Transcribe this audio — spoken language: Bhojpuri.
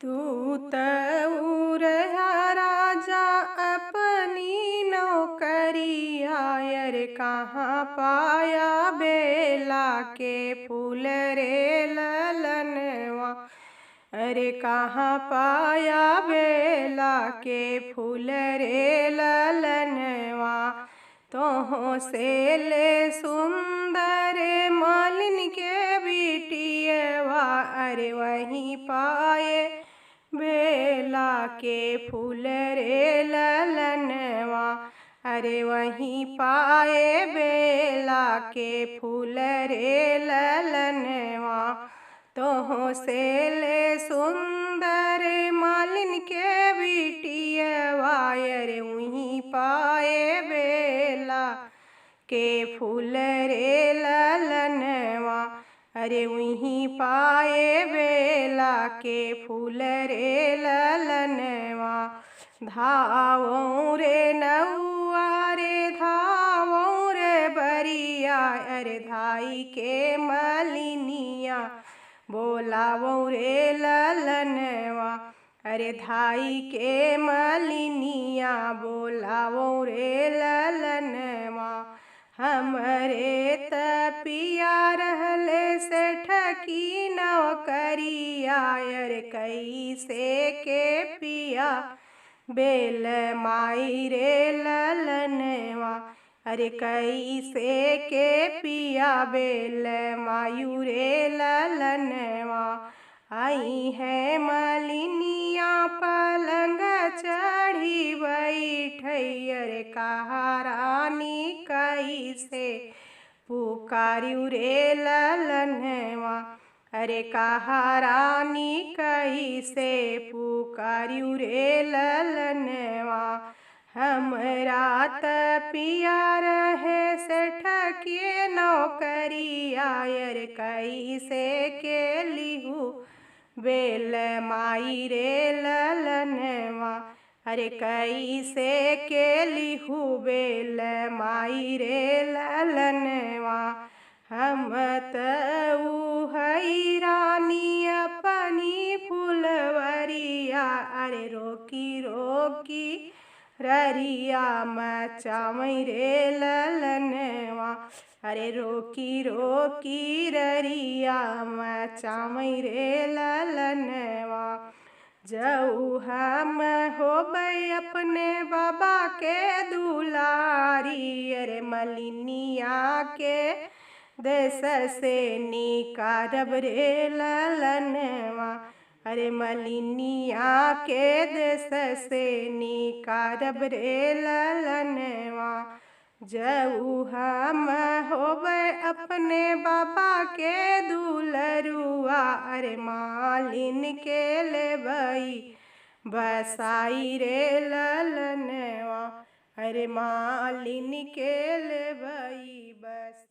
तू त उरहा राजा अपनी नौकरिया रे कहाँ पाया बेला के फूल रे ललनवा। अरे कहाँ पाया बेला के फूल रे ललनवा। तोहों से ले सुंदर मालिन के बिटियवा अरे वहीं पाए बेला के फूल रे ललनवा। अरे वहीं पाए बेला के फूल रे ललनवा। तोहों से ले सुंदर मालिन के बिटियवा अरे वहीं पाए बेला के फूल रे ललनवा। अरे वहीं पाए बेला के फूल रे ललनवा। धावों रे नौआ रे धावों रे बरिया अरे धाई के मलिनिया बोलावों रे ललनवा। अरे धाई के मलिनिया बोलावों रे ललनवा। हमरे तपिया रहले से ठकी नौकरिया अरे कैसे के पिया बेल माई रे ललनवा। अरे कैसे के पिया बेल मायू रे ललनवा। आई है मलिनिया पलंग चढ़ी बैठई अरे कहा रानी कैसे पुकारियू रे ललनवा। अरे कहा रानी कैसे पुकारियू रे ललनवा। हमरा तपिया रहे से ठकिए नौकरिया अरे कैसे के लिहू बेल माई रे ललनवा। अरे कैसे के लिहू बेल माई रे ललनवा। हम तऊ हई रानी अपनी फुलवरिया अरे रोकी रोकी ररिया मचावई रे ललनवा। अरे रोकी रोकी ररिया मचावई रे ललनवा। जऊ हम होबै अपने बाबा के दुलारी अरे मलिनिया के देश से निकारब रे ललनवा। अरे मलिनिया के देश से निकारब रे ललनवा। जऊ हम होबै अपने बाबा के दुलरुआ अरे मालिन के लेबई बसाई रे ललनवा। अरे मालिन के लेबई बस